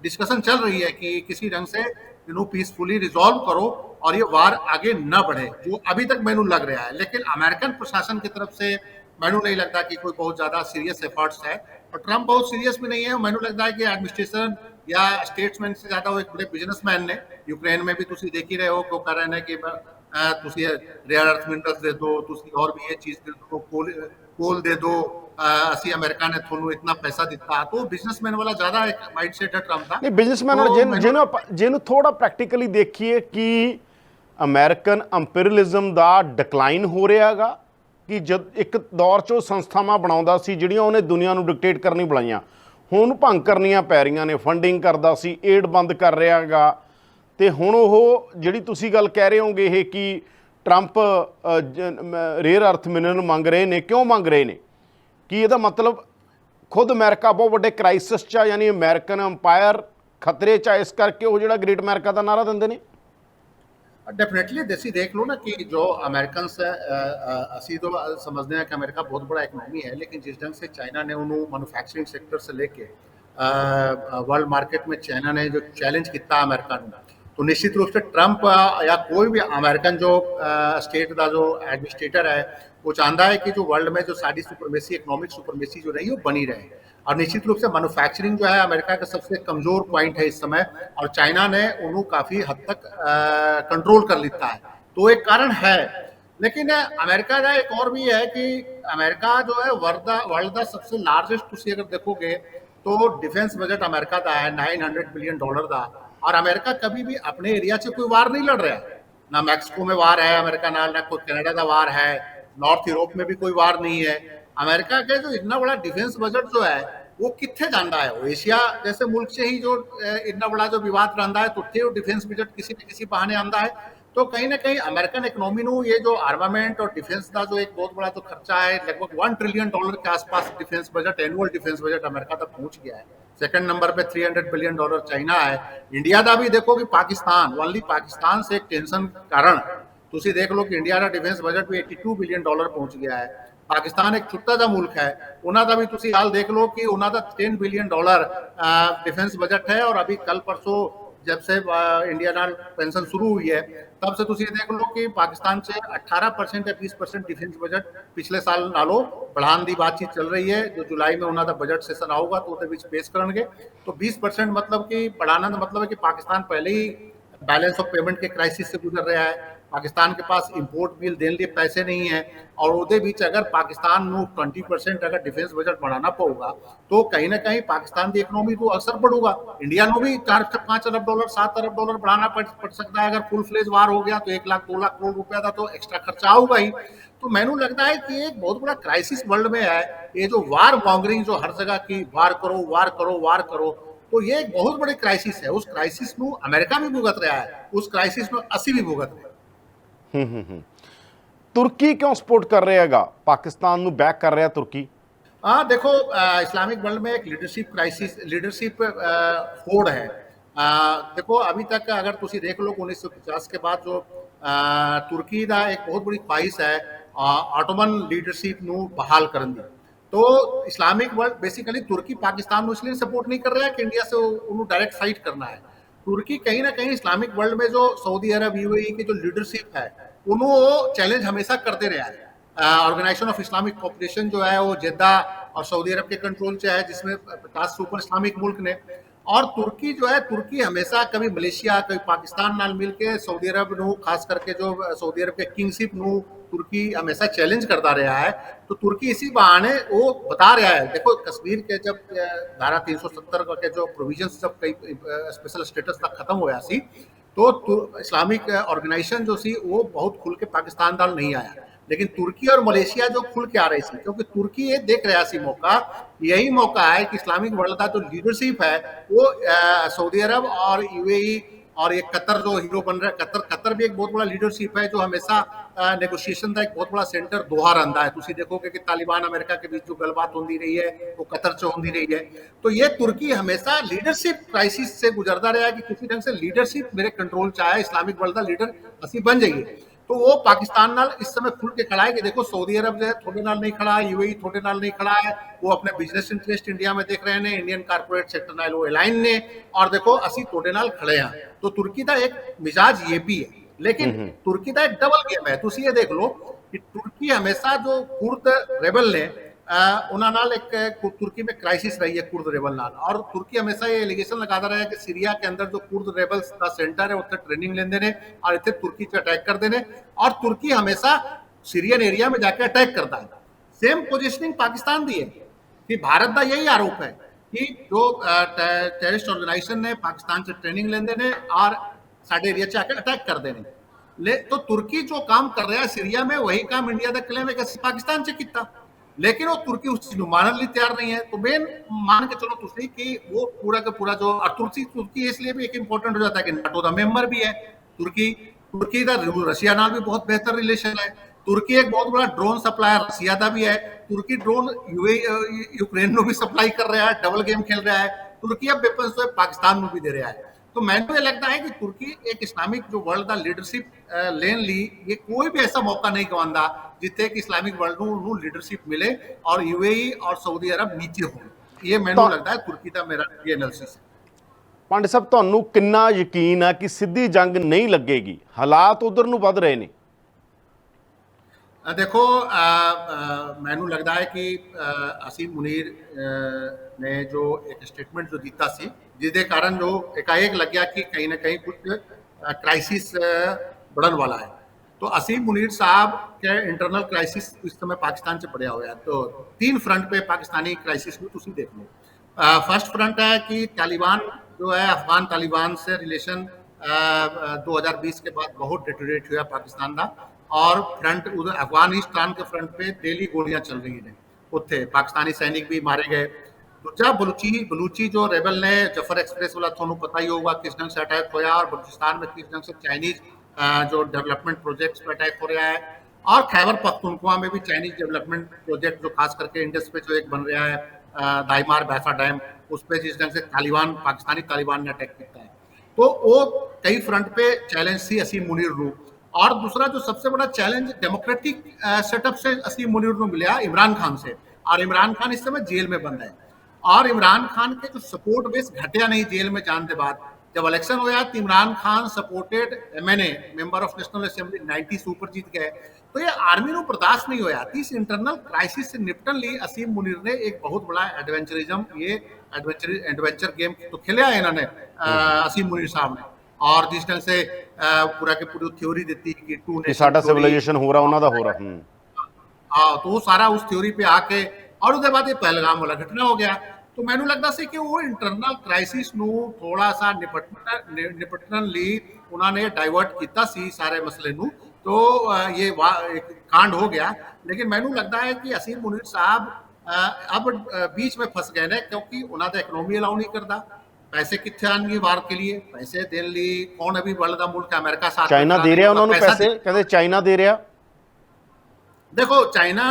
डिस्कशन चल रही है कि किसी ढंग से पीसफुली रिजॉल्व करो और ये वार आगे न बढ़े जो अभी तक मैनू लग रहा है लेकिन अमेरिकन प्रशासन की तरफ से मैनू नहीं लगता कि कोई बहुत ज्यादा सीरियस एफर्ट्स है और ट्रंप बहुत सीरियस भी नहीं है मैनू लगता है कि एडमिनिस्ट्रेशन या स्टेट्समैन से ज्यादा वो एक बड़े बिजनेसमैन ने यूक्रेन में भी तुम देख ही रहे हो वो कह रहे हैं कि रेयर अर्थ मिनरल्स दे दो और भी ये चीज दे दो कोल दे दो ਅਸੀਂ ਅਮਰੀਕਾ ਨੇ ਤੁਹਾਨੂੰ ਇਤਨਾ ਪੈਸਾ ਦਿੱਤਾ तो बिजनेसमैन वाला ज्यादा एक माइंडसेट है ट्रंप का नहीं बिजनेसमैन ਜਿਹਨੂੰ ਥੋੜਾ ਪ੍ਰੈਕਟੀਕਲੀ ਦੇਖੀਏ ਕਿ ਅਮਰੀਕਨ ਇੰਪੀਰੀਅਲਿਜ਼ਮ ਦਾ ਡਿਕਲਾਈਨ ਹੋ ਰਿਹਾਗਾ ਕਿ ਜਦ ਇੱਕ ਦੌਰ 'ਚ ਉਹ ਸੰਸਥਾਵਾਂ ਬਣਾਉਂਦਾ ਸੀ ਜਿਹੜੀਆਂ ਉਹਨੇ ਦੁਨੀਆ ਨੂੰ ਡਿਕਟੇਟ ਕਰਨੀ ਬਣਾਈਆਂ ਹੁਣ ਭੰਗ ਕਰਨੀਆਂ ਪੈ ਰਹੀਆਂ ਨੇ ਫੰਡਿੰਗ ਕਰਦਾ ਸੀ ਏਡ ਬੰਦ ਕਰ ਰਿਹਾਗਾ ਤੇ ਹੁਣ ਉਹ ਜਿਹੜੀ ਤੁਸੀਂ ਗੱਲ ਕਹਿ ਰਹੇ ਹੋਗੇ ਇਹ ਕਿ ਟਰੰਪ ਰੇਅਰ ਅਰਥ ਮਿਨਰਲ ਮੰਗ ਰਹੇ ਨੇ ਕਿਉਂ ਮੰਗ ਰਹੇ ਨੇ कि ਇਹਦਾ मतलब खुद अमेरिका बहुत बड़े क्राइसिस च यानी अमेरिकन अंपायर खतरे च इस करके वो जो ग्रेट अमेरिका का नारा देंगे ने डेफिनेटली देसी देख लो ना कि जो अमेरिकन असी तो समझते हैं कि अमेरिका बहुत बड़ा इकोनॉमी है लेकिन जिस ढंग से चाइना ने उन्होंने मैन्युफैक्चरिंग सेक्टर से लेके वर्ल्ड मार्केट में चाइना ने जो चैलेंज किया अमेरिका ने तो निश्चित रूप से ट्रंप या कोई भी अमेरिकन जो स्टेट का जो एडमिनिस्ट्रेटर है वो चाहता है कि जो वर्ल्ड में जो सारी सुपरमेसी इकोनॉमिक सुपरमेसी जो रही है वो बनी रहे और निश्चित रूप से मैन्युफैक्चरिंग जो है अमेरिका का सबसे कमजोर पॉइंट है इस समय और चाइना ने उन्होंने काफी हद तक कंट्रोल कर लिया है तो एक कारण है लेकिन अमेरिका का एक और भी है कि अमेरिका जो है वर्ल्ड का सबसे लार्जेस्ट तुम अगर देखोगे तो डिफेंस बजट अमेरिका का है $900 बिलियन का और अमेरिका कभी भी अपने एरिया से कोई वार नहीं लड़ रहा ना मैक्सिको में वार है अमेरिका नाल ना कोई कनाडा का वार है नॉर्थ यूरोप में भी कोई वार नहीं है अमेरिका के जो इतना बड़ा डिफेंस बजट जो है वो कितने जाता है वो एशिया जैसे मुल्क से ही जो इतना बड़ा जो विवाद रहता है तो डिफेंस बजट किसी न किसी बहाने आता है तो कहीं ना कहीं अमेरिकन इकोनॉमी ਨੂੰ ये जो आर्मामेंट और डिफेंस का जो एक बहुत बड़ा जो खर्चा है लगभग $1 ट्रिलियन के आसपास defence budget annual defence budget America तक पहुंच गया है सेकंड नंबर पे $300 बिलियन चाइना है इंडिया का भी देखो कि पाकिस्तान ओनली पाकिस्तान से एक टेंशन कारण तुम देख लो कि इंडिया का डिफेंस बजट भी $82 बिलियन पहुंच गया है पाकिस्तान एक छुट्टा जा मुल्क है उन्होंने भी तुम हाल देख लो कि उन्होंने $10 बिलियन डिफेंस बजट है और अभी कल परसों जब से इंडिया नाल पेंशन शुरू हुई है तब से ਤੁਸੀਂ ਦੇਖ ਲਓ ਕਿ ਪਾਕਿਸਤਾਨ 'ਚ 18% ਜਾਂ 20% ਡਿਫੈਂਸ ਬਜਟ ਪਿਛਲੇ ਸਾਲ ਨਾਲੋਂ बढ़ाने की बातचीत चल रही है। जो जुलाई में उन्होंने बजट सेशन आऊगा तो ਉਹਦੇ ਵਿੱਚ पेश करेंगे। तो 20% मतलब कि बढ़ाना का मतलब है कि पाकिस्तान पहले ही बैलेंस ऑफ पेमेंट के क्राइसिस से गुजर रहा है। पाकिस्तान के पास इंपोर्ट बिल देने लिए पैसे नहीं है और ਉਹਦੇ ਵਿੱਚ अगर पाकिस्तान ਨੂੰ 20% अगर डिफेंस बजट बढ़ाना पड़ेगा तो कहीं ना कहीं पाकिस्तान की इकोनॉमी को असर पड़ेगा। इंडिया को भी 4-5 अरब डॉलर 7 अरब डॉलर बढ़ाना पड़ सकता है। अगर फुल फ्लेज वार हो गया तो 1 लाख 2 लाख करोड़ रुपया का तो एक्स्ट्रा खर्चा होगा ही। तो मैनू लगता है कि एक बहुत बड़ा क्राइसिस वर्ल्ड में है। ये जो वार मॉन्गरिंग जो हर जगह की वार करो वार करो वार करो, तो ये एक बहुत बड़ी क्राइसिस है। उस क्राइसिस को अमेरिका भी भुगत रहा है, उस क्राइसिस में असी भी भुगत रहे। तुर्की क्यों सपोर्ट कर रहेगा पाकिस्तान ਨੂੰ बैक कर रहा तुर्की? हाँ देखो, इस्लामिक वर्ल्ड में एक लीडरशिप क्राइसिस लीडरशिप होड़ है। देखो अभी तक अगर तुम देख लो 1950 के बाद जो तुर्की का एक बहुत बड़ी ख्वाहिश है ऑटोमन लीडरशिप ਨੂੰ बहाल करने की। तो इस्लामिक वर्ल्ड बेसिकली तुर्की पाकिस्तान को इसलिए सपोर्ट नहीं कर रहा है कि इंडिया से उन्होंने डायरेक्ट फाइट करना है। तुर्की कहीं ना कहीं इस्लामिक वर्ल्ड में जो सऊदी अरब यूएई की जो लीडरशिप है उन्होंने चैलेंज हमेशा करते रहा है। ऑर्गेनाइजेशन ऑफ इस्लामिक कॉपरेशन जो है वो जेद्दा और सऊदी अरब के कंट्रोल से है, जिसमें 50 से ऊपर इस्लामिक मुल्क ने। और तुर्की जो है, तुर्की हमेशा कभी मलेशिया कभी पाकिस्तान नाल मिल के सऊदी अरब नू, खास करके जो सऊदी अरब के किंगशिप नू तुर्की हमेशा चैलेंज करता रहा है। तो तुर्की इसी बहाने वो बता रहा है, देखो कश्मीर के जब धारा 370 के जो प्रोविजंस जब कई स्पेशल स्टेटस तक खत्म होया सी तो इस्लामिक ऑर्गेनाइजेशन जो सी वो बहुत खुल के पाकिस्तान नाल नहीं आया। लेकिन तुर्की और मलेशिया जो खुल के आ रही थी, क्योंकि तुर्की ये देख रहा सी मौका, यही मौका है कि इस्लामिक वर्ल्ड का जो लीडरशिप है वो सऊदी अरब और यूएई और ये कतर जो हीरो बन रहा है, कतर भी एक बहुत बड़ा लीडरशिप है जो हमेशा नेगोशिएशन का एक बहुत बड़ा सेंटर दोहा रहा है। तुम देखोगे कि तालिबान अमेरिका के बीच जो गलबात होती रही है वो कतर से होती रही है। तो ये तुर्की हमेशा लीडरशिप क्राइसिस से गुजरता रहा है कि किसी ढंग से लीडरशिप मेरे कंट्रोल चाहे, इस्लामिक वर्ल्ड का लीडर असी बन जाइए। तो वो पाकिस्तान नाल इस समय खुल के खड़ा है कि देखो सऊदी अरब जो है थोड़े नाल नहीं खड़ा है, यूएई थोड़े नाल नहीं खड़ा है, वो अपने बिजनेस इंटरेस्ट इंडिया में देख रहे हैं, इंडियन कारपोरेट सेक्टर नाल वो अलाइन ने, और देखो असी थोड़े नाल खड़े हैं। तो तुर्की का एक मिजाज ये भी है, लेकिन तुर्की का एक डबल गेम है। तुम ये देख लो कि तुर्की हमेशा जो कुर्द रेबल ने उन्होंने नाल एक तुर्की में क्राइसिस रही है कुर्द रेबल नाल, और तुर्की हमेशा ये एलिगेशन लगाता रहा है कि सीरिया के अंदर जो कुर्द रेबल्स का सेंटर है उत्थे ट्रेनिंग लेंदे ने और इतने तुर्की से अटैक करते हैं, और तुर्की हमेशा सीरियन एरिया में जाके अटैक करता है। सेम पोजिशनिंग पाकिस्तान दी है कि भारत का यही आरोप है कि जो टेररिस्ट ऑर्गेनाइजेशन ने पाकिस्तान से ट्रेनिंग लेंदे ने और साडे एरिया से आके अटैक करते हैं। तो तुर्की जो काम कर रहा है सीरिया में वही काम इंडिया का क्लेम है कि पाकिस्तान से किया, लेकिन वो तुर्की उस चीज मानने लिए तैयार नहीं है। तो मेन मान के चलो तुसी कि वो पूरा का पूरा जो तुर्की इसलिए भी एक इंपॉर्टेंट हो जाता है कि नाटो का मेंबर भी है। तुर्की का रशिया नाल भी बहुत बेहतर रिलेशन है। तुर्की एक बहुत बड़ा ड्रोन सप्लायर रशिया का भी है। तुर्की ड्रोन यूक्रेन को भी सप्लाई कर रहा है, डबल गेम खेल रहा है। तुर्की अब वेपन्स तो पाकिस्तान में भी दे रहा है। तो मैंने ये लगता है कि तुर्की एक इस्लामिक जो वर्ल्ड का लीडरशिप लेन ली, ये कोई भी ऐसा मौका नहीं गवांदा जिथे कि इस्लामिक वर्ल्ड को लीडरशिप मिले और यूएई और सऊदी अरब नीचे हो। ये मैंने लगता है तुर्की का मेरा ये एनालिसिस है। पांडे साहब ਤੁਹਾਨੂੰ ਕਿੰਨਾ ਯਕੀਨ ਹੈ ਕਿ ਸਿੱਧੀ ਜੰਗ ਨਹੀਂ ਲੱਗੇਗੀ? ਹਾਲਾਤ ਉਧਰ ਨੂੰ ਵੱਧ ਰਹੇ ਨੇ। देखो मैनू लगता है कि असी मुनीर ने जो एक स्टेटमेंट जो दिता सी जिसके कारण जो एकाएक लग गया कि कहीं ना कहीं कुछ क्राइसिस बढ़न वाला है। तो असी मुनीर साहब के इंटरनल क्राइसिस इस समय पाकिस्तान से बढ़िया हुआ है। तो 3 फ्रंट पे पाकिस्तानी क्राइसिस को तुम देख लो। फर्स्ट फ्रंट है कि तालिबान जो है, अफगान तालिबान से रिलेशन 2020 के बाद बहुत डिटोरेट हुआ पाकिस्तान का, और फ्रंट उधर अफगानिस्तान के फ्रंट पे डेली गोलियां चल रही हैं, उत्थे पाकिस्तानी सैनिक भी मारे गए। दूसरा बलूची जो रेबल ने जफर एक्सप्रेस वाला थोनू पता ही होगा किस ढंग से अटैक होया, और बलूचिस्तान में किस ढंग से चाइनीज जो डेवलपमेंट प्रोजेक्ट्स पे अटैक हो रहा है, और खैबर पख्तूनख्वा में भी चाइनीज डेवलपमेंट प्रोजेक्ट जो खास करके इंडस पे जो एक बन रहा है दाइमार बैफा डैम, उस पर जिस ढंग से पाकिस्तानी तालिबान ने अटैक किया है। तो वो कई फ्रंट पे चैलेंज थी असी मुनीर रू। और दूसरा जो सबसे बड़ा चैलेंज डेमोक्रेटिक सेटअप से असी मुनीर को मिला इमरान खान से, और इमरान खान इस समय जेल में बंद है, और इमरान खान के जो सपोर्ट बेस घटिया नहीं जेल में जाने के बाद। जब इलेक्शन होया तो Imran Khan supported MNA member of national assembly 90 सुपर जीत गए। तो ये आर्मी ਨੂੰ बर्दाश्त नहीं होया। इस इंटरनल क्राइसिस से निपटन लिए असीम मुनीर ने एक बहुत बड़ा एडवेंचरिज्म, ये एडवेंचर गेम तो खेला है इन्होंने असीम मुनीर साहब ने। और जिस ढंग से पूरा के पूरी थ्योरी देती कि टू कि नेशन साडा सिविलाइजेशन हो रहा ਉਹਨਾਂ ਦਾ ਹੋ रहा। हाँ, तो वो सारा उस थ्योरी पे आके और उसके बाद ये पहलगाम वाला घटना हो गया। तो मैनू लगता सी कि वो इंटरनल क्राइसिस ਨੂੰ थोड़ा सा निपटन ਲਈ ਉਹਨਾਂ ने डाइवर्ट किया सी सारे मसले ਨੂੰ। तो ये एक कांड हो गया। लेकिन मैनू लगता है कि असीम मुनीर साहब अब बीच में फंस गए ने, क्योंकि उन्होंने इकोनॉमी अलाउ नहीं करता। पैसे कितने आएंगे वार के लिए, पैसे देने लिए कौन अभी वर्ल्ड का मुल्क है, अमेरिका साथ चाइना दे रहा उन्होंने पैसे, कहते चाइना दे रहा। देखो चाइना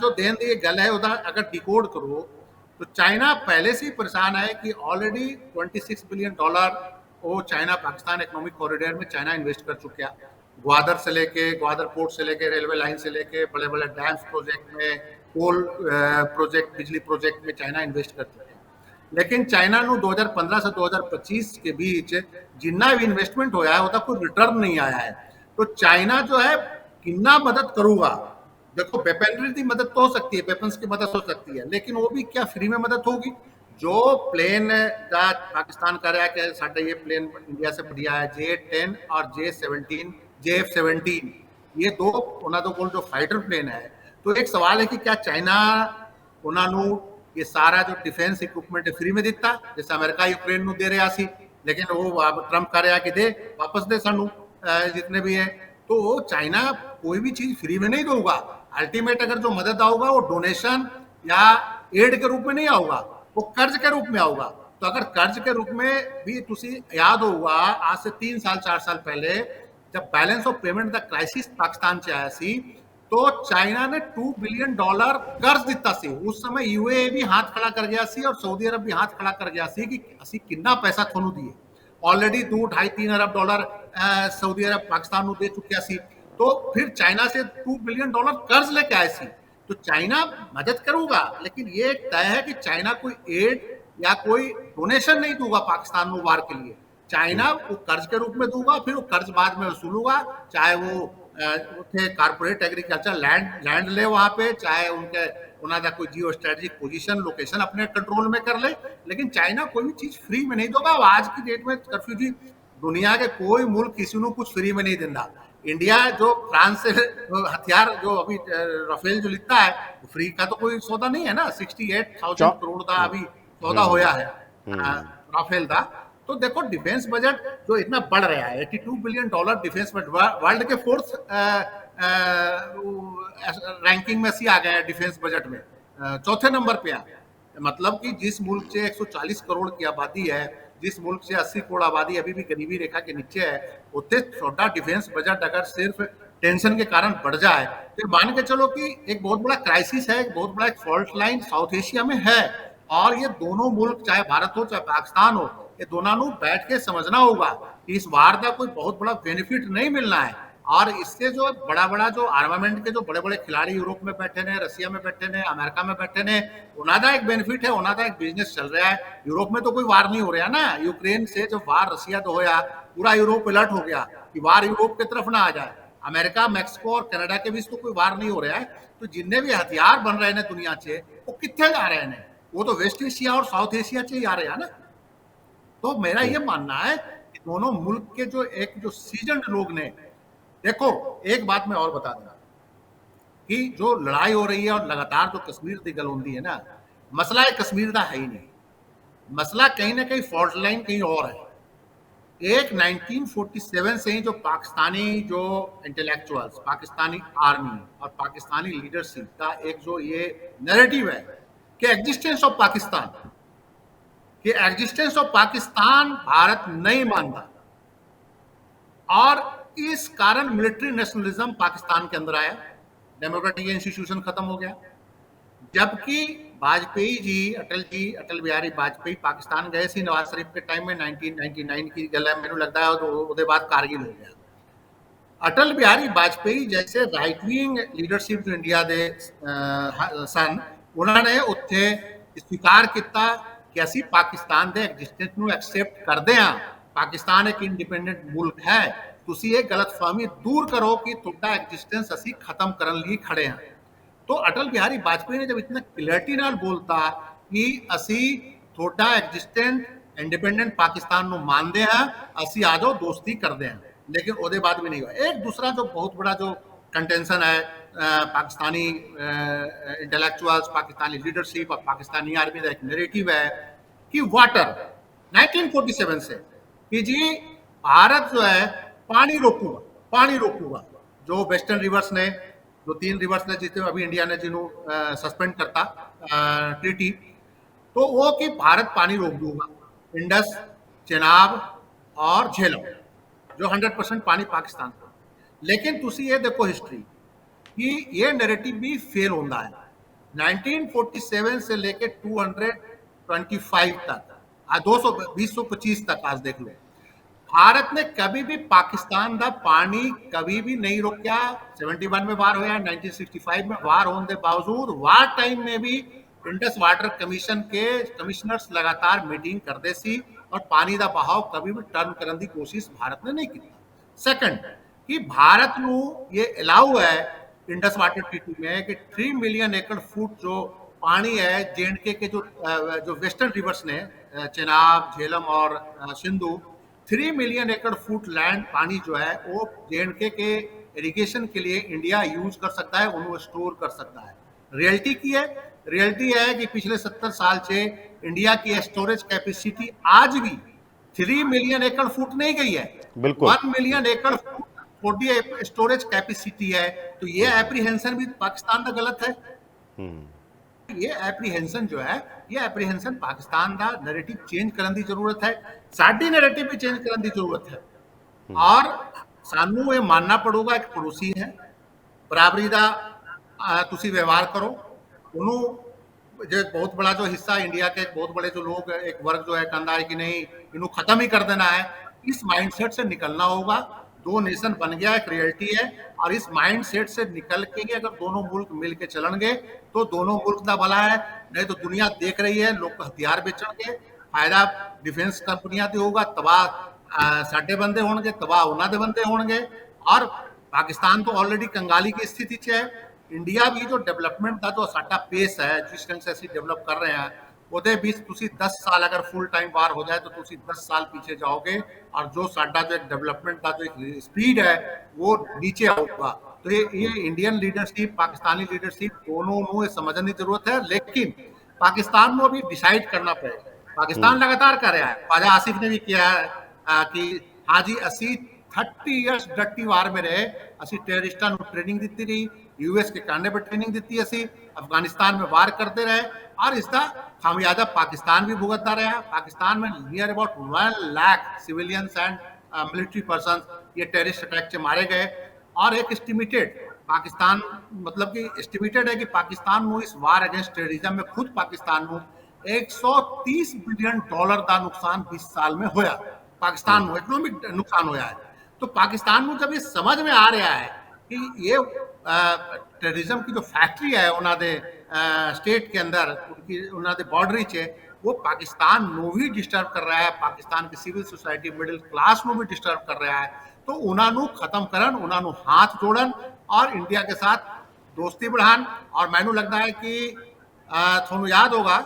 जो देन की गल है उदा अगर डिकोड करो तो चाइना पहले से ही परेशान है कि ऑलरेडी $26 बिलियन वो चाइना पाकिस्तान इकोनॉमिक कॉरिडोर में चाइना इन्वेस्ट कर चुका। ग्वादर से लेके, ग्वादर पोर्ट से लेके, रेलवे लाइन से लेके, बड़े बड़े डैम्स प्रोजेक्ट में, कोल प्रोजेक्ट, बिजली प्रोजेक्ट में चाइना इन्वेस्ट कर चुके हैं। लेकिन चाइना ਨੂੰ 2015 से 2025 के बीच जितना भी इन्वेस्टमेंट होया है उसका कोई रिटर्न नहीं आया है। तो चाइना जो है कितना मदद करूंगा, देखो वेपनरी की मदद तो हो सकती है, वेपन्स की मदद हो सकती है, लेकिन वो भी क्या फ्री में मदद होगी। जो प्लेन का पाकिस्तान कर रहा है कि साढ़े ये प्लेन इंडिया से बढ़िया है, J-10 और JF-17, ये दो उन्होंने को जो फाइटर प्लेन है। तो एक सवाल है कि क्या चाइना उन्होंने ये सारा जो डिफेंस इक्विपमेंट फ्री में दिता, जैसे अमेरिका यूक्रेन ਨੂੰ दे रहा सी, लेकिन वो ट्रंप कर रहा कि दे वापस दे सानू जितने भी है। तो चाइना कोई भी चीज फ्री में नहीं दूंगा। अल्टीमेट अगर जो मदद आऊगा वो डोनेशन या एड के रूप में नहीं आऊगा, वो कर्ज के रूप में आऊगा। तो अगर कर्ज के रूप में भी तुसी याद होगा आज से 3 साल 4 साल पहले जब बैलेंस ऑफ पेमेंट दा क्राइसिस पाकिस्तान च आया सी, तो चाइना ने $2 बिलियन कर्ज दिता सी। उस समय यूएई भी हाथ खड़ा कर गया सी और सऊदी अरब भी हाथ खड़ा कर गया सी कि असी कितना पैसा थोनू दिए। ऑलरेडी $2-2.5-3 अरब सऊदी अरब पाकिस्तान दे चुकिया सी। तो फिर चाइना से $2 बिलियन कर्ज लेके आए सी। तो चाइना मदद करूंगा, लेकिन ये तय है कि चाइना कोई एड या कोई डोनेशन नहीं दूंगा पाकिस्तान में वार के लिए। चाइना वो कर्ज के रूप में दूंगा, फिर वो कर्ज बाद में वसूलूंगा, चाहे वो कारपोरेट एग्रीकल्चर लैंड ले वहां पे, चाहे उनके उन्होंने कोई जियो स्ट्रेटेजिक पोजीशन लोकेशन अपने कंट्रोल में कर ले। लेकिन चाइना कोई भी चीज फ्री में नहीं दोगा। आज की डेट में कर्फ्यू जी दुनिया के कोई मुल्क किसी को कुछ फ्री में नहीं देता। इंडिया जो फ्रांस से हथियार जो अभी राफेल जो लिखता है, फ्री का तो कोई सौदा नहीं है ना। 68,000 करोड़ का अभी सौदा होया है राफेल का। तो देखो डिफेंस बजट जो इतना बढ़ रहा है, $82 बिलियन डिफेंस बजट, वर्ल्ड के 4th रैंकिंग में सी आ गया है डिफेंस बजट में, 4थे नंबर पे आ। मतलब कि जिस मुल्क से 140 करोड़ की आबादी है, जिस मुल्क से 80 करोड़ आबादी अभी भी गरीबी रेखा के नीचे है, उतने छोटा डिफेंस बजट अगर सिर्फ टेंशन के कारण बढ़ जाए, तो मान के चलो कि एक बहुत बड़ा क्राइसिस है, एक बहुत बड़ा एक फॉल्ट लाइन साउथ एशिया में है। और ये दोनों मुल्क, चाहे भारत हो चाहे पाकिस्तान हो, ये दोनों बैठ के समझना होगा कि इस वार का कोई बहुत बड़ा बेनिफिट नहीं मिलना है। और इससे जो बड़ा बड़ा जो आर्मामेंट के जो बड़े बड़े खिलाड़ी यूरोप में बैठे ने, रसिया में बैठे ने, अमेरिका में बैठे ने, उन्होंने एक बेनिफिट है, उन्होंने एक बिजनेस चल रहा है। यूरोप में तो कोई वार नहीं हो रहा ना। यूक्रेन से जब वार रसिया तो होया, पूरा यूरोप अलर्ट हो गया कि वार यूरोप की तरफ ना आ जाए। अमेरिका, मैक्सिको और कनाडा के बीच तो कोई वार नहीं हो रहा है। तो जितने भी हथियार बन रहे हैं दुनिया से, वो कितने जा रहे हैं? वो तो वेस्ट एशिया और साउथ एशिया से ही आ रहे हैं ना। तो मेरा ये मानना है कि दोनों मुल्क के जो सीजन्ड लोग ने, देखो एक बात मैं और बता दूंगा कि जो लड़ाई हो रही है और लगातार जो कश्मीर की गल होती है ना, मसला है कश्मीर का है ही नहीं। मसला कहीं ना कहीं फॉल्ट लाइन कहीं और है। एक 1947 से ही जो पाकिस्तानी जो इंटेलेक्चुअल्स, पाकिस्तानी आर्मी और पाकिस्तानी लीडरशिप का एक जो ये नैरेटिव है कि एग्जिस्टेंस ऑफ पाकिस्तान, कि एग्जिस्टेंस ऑफ पाकिस्तान भारत नहीं मानता, और इस कारण मिलिट्री नेशनलिज्म पाकिस्तान के अंदर आया, डेमोक्रेटिक इंस्टीट्यूशन खत्म हो गया। जबकि वाजपेयी जी, अटल बिहारी वाजपेयी पाकिस्तान गए सी नवाज शरीफ के टाइम में, 1999 की गल है, मैंने लगता है उसके बाद कारगिल हो गया। अटल बिहारी वाजपेयी जैसे राइट विंग लीडरशिप जो इंडिया दे सन, उन्होंने उत्थे स्वीकार किया ਕਿ ਅਸੀਂ ਪਾਕਿਸਤਾਨ ਦੇ ਐਗਜ਼ਿਸਟੈਂਸ ਨੂੰ ਐਕਸੈਪਟ ਕਰਦੇ ਹਾਂ। ਪਾਕਿਸਤਾਨ ਇੱਕ ਇੰਡੀਪੈਂਡੈਂਟ ਮੁਲਕ ਹੈ। ਤੁਸੀਂ ਇਹ ਗਲਤਫਹਿਮੀ दूर करो कि ਤੁਹਾਡਾ ਐਗਜ਼ਿਸਟੈਂਸ ਅਸੀਂ ਖਤਮ ਕਰਨ ਲਈ ਖੜੇ ਹਾਂ। तो अटल बिहारी वाजपेयी ने जब इतना क्लैरिटी नाल बोलता कि असी थोड़ा एग्जिस्टेंट इंडिपेंडेंट पाकिस्तान ਨੂੰ ਮੰਨਦੇ ਹਾਂ, ਅਸੀਂ आ जाओ दोस्ती करते हैं, लेकिन ਉਹਦੇ बाद भी नहीं हुआ। एक दूसरा जो बहुत बड़ा जो कंटेंशन है पाकिस्तानी इंटेलेक्चुअल्स, पाकिस्तानी लीडरशिप और पाकिस्तानी आर्मी का एक नैरेटिव है कि वाटर 1947 से कि जी भारत जो है पानी रोकूगा जो वेस्टर्न रिवर्स ने जो 3 रिवर्स ने जिसे अभी इंडिया ने जिन्हों सस्पेंड करता ट्रीटी, तो वो कि भारत पानी रोक दूंगा। इंडस, चेनाब और झेलम जो 100% पानी पाकिस्तान का। लेकिन तुसी ये देखो हिस्ट्री कि ये नैरेटिव भी फेल होता है। 1947 से लेके 225 तक, 225 तक आज देख लो, भारत ने कभी भी पाकिस्तान का पानी कभी भी नहीं रोका। 71 में वार होया, 1965 में वार होने के बावजूद वार टाइम में भी इंडस वाटर कमीशन के कमिश्नर्स लगातार मीटिंग करते सी और पानी का बहाव कभी भी टर्न करने की कोशिश भारत ने नहीं की। सेकंड कि भारत को ये अलाउ है इंडस वाटर ट्रीटी में कि 3 मिलियन एकड़ फुट जो पानी है जेएंडके के जो वेस्टर्न रिवर्स ने चेनाब, झेलम और सिंधु, 3 मिलियन एकड़ फुट लैंड पानी जो है वो जेएंडके के इरिगेशन के लिए इंडिया यूज कर सकता है, उन्हें स्टोर कर सकता है। रियलिटी की है, रियलिटी है कि पिछले 70 साल से इंडिया की स्टोरेज कैपेसिटी आज भी 3 मिलियन एकड़ फुट नहीं गई है। बिल्कुल 1 मिलियन एकड़ फुट स्टोरेज कैपेसिटी है। तो ये एप्रीहेंशन भी पाकिस्तान का गलत है। ये एप्रीहेंशन जो है, ये एप्रीहेंशन पाकिस्तान का नैरेटिव चेंज करने की जरूरत है, साडी नैरेटिव भी चेंज करने की जरूरत है। और सानू ये मानना पड़ेगा एक पड़ोसी है, बराबरी का तुसी व्यवहार करो। उन्होंने जो बहुत बड़ा जो हिस्सा इंडिया के बहुत बड़े जो लोग एक वर्ग जो है कहता है कि नहीं इन्हों खत्म ही कर देना है, इस माइंडसेट से निकलना होगा। 2 नेशन बन गया, एक रियलिटी है। और इस माइंडसेट से निकल के अगर दोनों मुल्क मिल के चलणगे तो दोनों मुल्क का भला है। नहीं तो दुनिया देख रही है लोग हथियार बेचणगे, फायदा डिफेंस कंपनियां ते होगा, तबाह साडे बंदे होणगे, तबाह उन्हां दे बंदे होणगे। और पाकिस्तान तो ऑलरेडी कंगाली की स्थिति च है। इंडिया भी जो डेवलपमेंट का जो साडा पेस है, जिस ढंग से ਅਸੀਂ डेवलप कर रहे हैं, ਉਹਦੇ बीच तुसी 10 साल अगर फुल टाइम वार हो जाए तो तुसी 10 साल पीछे जाओगे और जो साडा जो एक डेवलपमेंट का जो एक स्पीड है वो नीचे आऊगा। तो ये इंडियन लीडरशिप, पाकिस्तानी लीडरशिप दोनों को ये समझने की जरूरत है। लेकिन पाकिस्तान को अभी डिसाइड करना पड़ेगा। पाकिस्तान लगातार कर रहा है, ख्वाजा आसिफ ने भी किया है कि हाँ जी असी 30 ईयर्स डटी वार में रहे, असी टेररिस्टां ਨੂੰ ट्रेनिंग दी रही, यूएस के कांडे पर ट्रेनिंग दी, असी अफगानिस्तान में वार करते रहे और इसका खामियाजा पाकिस्तान भी भुगतना रहा। पाकिस्तान में near about 1 lakh civilians and military person ये टेररिस्ट अटैक से मारे गए। और एक एस्टिमेटेड पाकिस्तान मतलब कि एस्टिमेटेड है कि पाकिस्तान को इस वार अगेंस्ट टेररिज्म में खुद पाकिस्तान को $130 बिलियन का नुकसान 20 साल में होया। पाकिस्तान को इकोनॉमिक नुकसान होया है। तो पाकिस्तान को जब ये समझ में आ रहा है कि ये टेररिज्म की जो फैक्ट्री है उन्होंने स्टेट के अंदर उन्होंने बॉर्डरी च वो पाकिस्तान को भी डिस्टर्ब कर रहा है, पाकिस्तान की सिविल सोसाइटी मिडिल क्लास को भी डिस्टर्ब कर रहा है। तो उन्होंने खत्म करन, उन्होंने हाथ जोड़न और इंडिया के साथ दोस्ती बढ़ान। और मैनू लगता है कि थोड़ा याद होगा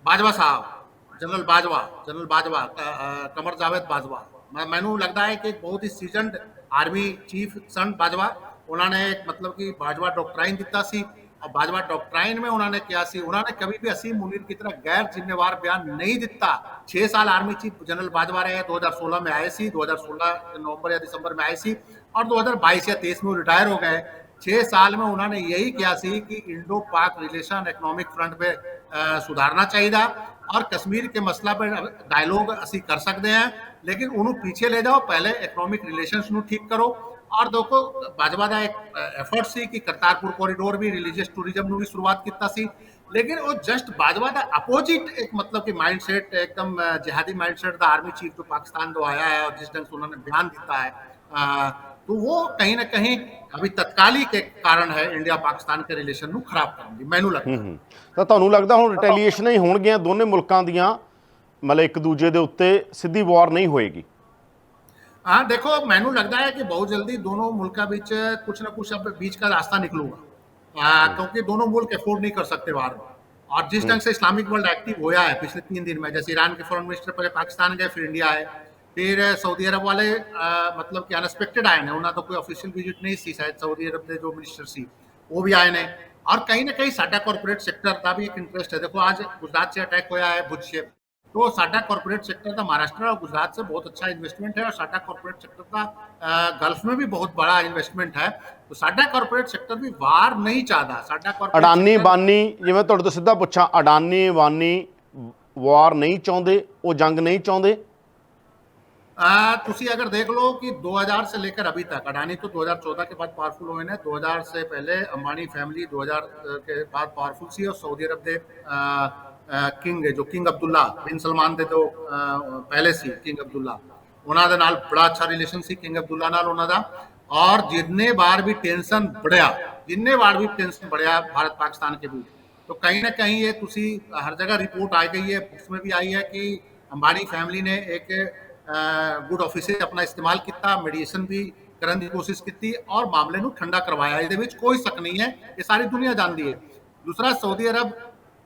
बाजवा साहब, जनरल बाजवा कमर जावेद बाजवा, मैनू लगता है कि एक बहुत ही सीजनड आर्मी चीफ सन बाजवा, उन्होंने एक मतलब कि बाजवा डॉक्ट्राइन दिता सी। और बाजवा डॉक्ट्राइन में उन्होंने क्या सी, उन्होंने कभी भी असीम मुनीर की तरह गैर जिम्मेवार बयान नहीं दिता। 6 साल आर्मी चीफ जनरल बाजवा रहे, 2016 में आए सी, 2016 नवंबर या दिसंबर में आए सी और 2022 या 23 में रिटायर हो गए। 6 साल में उन्होंने यही किया सी कि इंडो पाक रिलेशन इकोनॉमिक फ्रंट पे सुधारना चाहिए और कश्मीर के मसला पर डायलॉग असी कर सकते हैं, लेकिन उन्होंने पीछे ले जाओ, पहले इकोनॉमिक रिलेशंस को ठीक करो। और देखो बाजवा का एक एफर्ट सी कि करतारपुर कॉरिडोर भी रिलीजियस टूरिज्म को भी शुरुआत किया सी, लेकिन वो जस्ट बाजवा का अपोजिट एक मतलब कि माइंडसेट एकदम जिहादी माइंडसेट का आर्मी चीफ जो पाकिस्तान जो आया है और जिस ढंग से उन्होंने बयान दिता है तो वो कहीं ना कहीं अभी तत्कालिक एक कारण है इंडिया पाकिस्तान के रिलेशन ਨੂੰ ਖਰਾਬ ਕਰਨ ਦੀ ਮੈਨੂੰ ਲੱਗਦਾ। ਤਾਂ ਤੁਹਾਨੂੰ ਲੱਗਦਾ ਹੁਣ ਰਿਟੈਲੀਏਸ਼ਨਾਂ ਹੀ ਹੋਣਗੀਆਂ ਦੋਨੇ ਮੁਲਕਾਂ ਦੀਆਂ, ਮਤਲਬ ਇੱਕ ਦੂਜੇ ਦੇ ਉੱਤੇ ਸਿੱਧੀ ਵਾਰ ਨਹੀਂ ਹੋਏਗੀ? हाँ देखो, मैनू लगता है कि बहुत जल्दी दोनों मुल्कों बीच कुछ ना कुछ अब बीच का रास्ता निकलूगा, क्योंकि दोनों मुल्क अफोर्ड नहीं कर सकते बार बार। और जिस ढंग से इस्लामिक वर्ल्ड एक्टिव होया है पिछले 3 दिन में, जैसे ईरान के फॉरेन मिनिस्टर पहले पाकिस्तान गए, फिर इंडिया आए, फिर सऊदी अरब वाले मतलब कि अनएक्सपेक्टेड आए ने, उन्होंने तो कोई ऑफिशियल विजिट नहीं सी, शायद सऊदी अरब के जो मिनिस्टर सी वो भी आए ने। और कहीं ना कहीं साडा कॉर्पोरेट सेक्टर का भी एक इंटरेस्ट है। देखो आज गुजरात से अटैक होया है भुज से, तो साडा कॉर्पोरेट सेक्टर का महाराष्ट्र और गुजरात से बहुत अच्छा इन्वेस्टमेंट है, और साडा कॉर्पोरेट सेक्टर का गल्फ में भी बहुत बड़ा इन्वेस्टमेंट है। तो साडा कॉर्पोरेट सेक्टर भी वार नहीं चाहता। साडा कॉर्पोरेट ਅਡਾਨੀ ਬਾਨੀ, ਜਿਵੇਂ ਤੁਹਾਡੇ ਤੋਂ ਸਿੱਧਾ ਪੁੱਛਾਂ, ਅਡਾਨੀ ਬਾਨੀ ਵਾਰ ਨਹੀਂ ਚਾਹੁੰਦੇ, ਉਹ ਜੰਗ ਨਹੀਂ ਚਾਹੁੰਦੇ? तुसी अगर देख लो कि 2000 से लेकर अभी तक, अडानी तो 2014 के बाद पावरफुल हुए हैं, 2000 से पहले अंबानी फैमिली 2000 के बाद पावरफुल सी, और सऊदी अरब के किंग जो किंग अब्दुल्ला बिन सलमान दे तो पहले सी किंग अब्दुल्ला, ਉਹਨਾਂ ਦੇ ਨਾਲ ਬੜਾ ਅੱਛਾ ਰਿਲੇਸ਼ਨ ਸੀ ਕਿੰਗ ਅਬਦੁੱਲਾ ਨਾਲ ਉਹਨਾਂ ਦਾ। और जितने बार भी टेंशन बढ़िया, जितने बार भी टेंशन बढ़िया भारत पाकिस्तान के बीच, तो कहीं ना कहीं ये तुसी हर जगह रिपोर्ट आई गई है, उसमें भी आई है कि अंबानी फैमिली ने एक गुड ऑफिस अपना इस्तेमाल किया, मीडिएशन भी करने की कोशिश की और मामले ਨੂੰ ठंडा करवाया। ये कोई शक नहीं है, ये सारी दुनिया जानती है। दूसरा, सऊदी अरब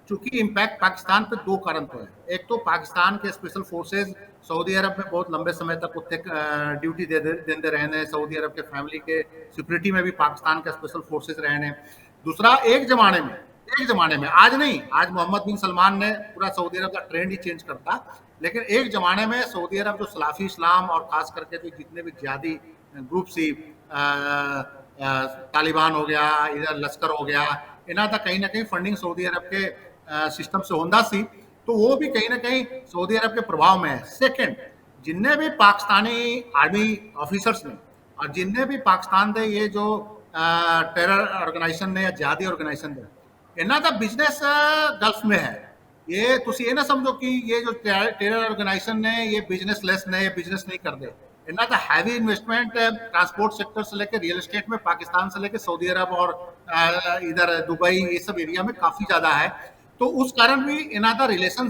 चूंकि इम्पैक्ट पाकिस्तान पे दो कारण तो है। एक तो पाकिस्तान के स्पेशल फोर्सेज सऊदी अरब में बहुत लंबे समय तक उत्ते ड्यूटी देते रहे हैं, सऊदी अरब के फैमिली के सिक्योरिटी में भी पाकिस्तान के स्पेशल फोर्सेज रहे हैं। दूसरा, एक जमाने में आज नहीं, आज मोहम्मद बिन सलमान ने पूरा सऊदी अरब का ट्रेंड ही चेंज करता, लेकिन एक जमाने में सऊदी अरब जो सलाफी इस्लाम और खास करके जो जितने भी जिहादी ग्रुप सी, तालिबान हो गया, इधर लश्कर हो गया, इन्हों का कहीं ना कहीं फंडिंग सऊदी अरब के सिस्टम से होंदा सी, तो वो भी कहीं ना कहीं सऊदी अरब के प्रभाव में है। सेकंड, जिन्ने भी पाकिस्तानी आर्मी ऑफिसर्स ने और जिन्ने भी पाकिस्तान के ये जो टेरर ऑर्गेनाइजेशन ने या जिहादी ऑर्गेनाइजेशन ने, इन्हों का बिजनेस गल्फ में है। ये तुसी ये ना समझो कि ये जो टेरर ऑर्गेनाइजेशन ने ये बिजनेसलेस ने, ये बिजनेस नहीं करते। इन्हों का हैवी इन्वेस्टमेंट ट्रांसपोर्ट सेक्टर से लेकर रियल एस्टेट में पाकिस्तान से लेकर सऊदी अरब और इधर दुबई, ये सब एरिया में काफ़ी ज़्यादा है। तो उस कारण भी इन्हों का रिलेशन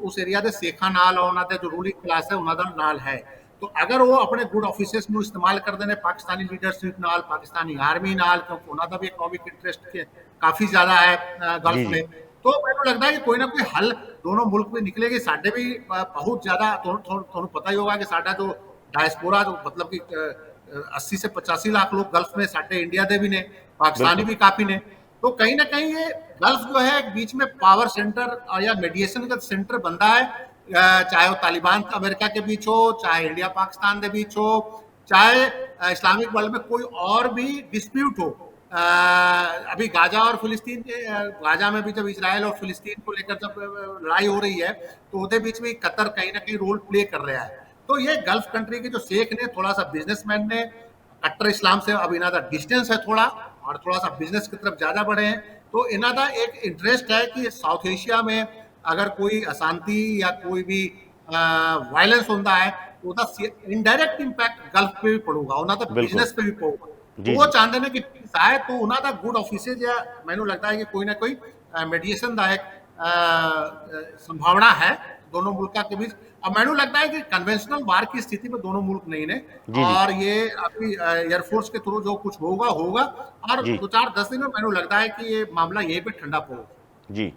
उस एरिया के सेखा नाल और उन्होंने जो रूलिंग क्लास है उन्होंने नाल है। तो अगर वो अपने गुड ऑफिसेस में इस्तेमाल करते हैं पाकिस्तानी लीडरशिप नाल, पाकिस्तानी आर्मी नाल, क्योंकि उन्होंने भी इकोनॉमिक इंटरेस्ट काफ़ी ज़्यादा है गल्फ में, तो मेरे लगता है कि कोई ना कोई हल दोनों मुल्क में निकलेगी। साढ़े भी बहुत ज़्यादा थोड़ा पता ही होगा कि साढ़ा जो डायस्पोरा जो मतलब कि 80 से 85 लाख लोग गल्फ में साढ़े इंडिया के भी ने, पाकिस्तानी भी काफ़ी ने। तो कहीं ना कहीं ये गल्फ जो है बीच में पावर सेंटर और या मीडिएशन का सेंटर बनता है, चाहे वो तालिबान अमेरिका के बीच हो, चाहे इंडिया पाकिस्तान के बीच हो, चाहे इस्लामिक वर्ल्ड में कोई और भी डिस्प्यूट हो। अभी गाजा और फिलिस्तीन के, गाजा में भी जब इजराइल और फिलिस्तीन को लेकर जब लड़ाई हो रही है, तो उसके बीच में कतर कहीं ना कहीं रोल प्ले कर रहा है। तो ये गल्फ कंट्री के जो शेख ने, थोड़ा सा बिजनेसमैन ने, कट्टर इस्लाम से अब इन्हों का डिस्टेंस है थोड़ा, और थोड़ा सा बिजनेस की तरफ ज़्यादा बढ़े हैं, तो इन्हों का एक इंटरेस्ट है कि साउथ एशिया में अगर कोई अशांति या कोई भी वायलेंस होता है तो उसका इनडायरेक्ट इम्पैक्ट गल्फ पे भी पड़ूगा, उन्होंने बिजनेस पे भी पड़ूगा। तो वो चाहते हैं कि शायद तो उन्होंने गुड ऑफिसेज या मैंने लगता है कि कोई ना कोई मेडिएशन का एक संभावना है दोनों मुल्कों के बीच। अब मैंने लगता है कि कन्वेंशनल वार की स्थिति में दोनों मुल्क नहीं ने, और ये अभी एयरफोर्स के थ्रू जो कुछ होगा और 2-4-10 दिन में मैंने लगता है कि ये मामला यहीं पे ठंडा पड़ेगा। जी,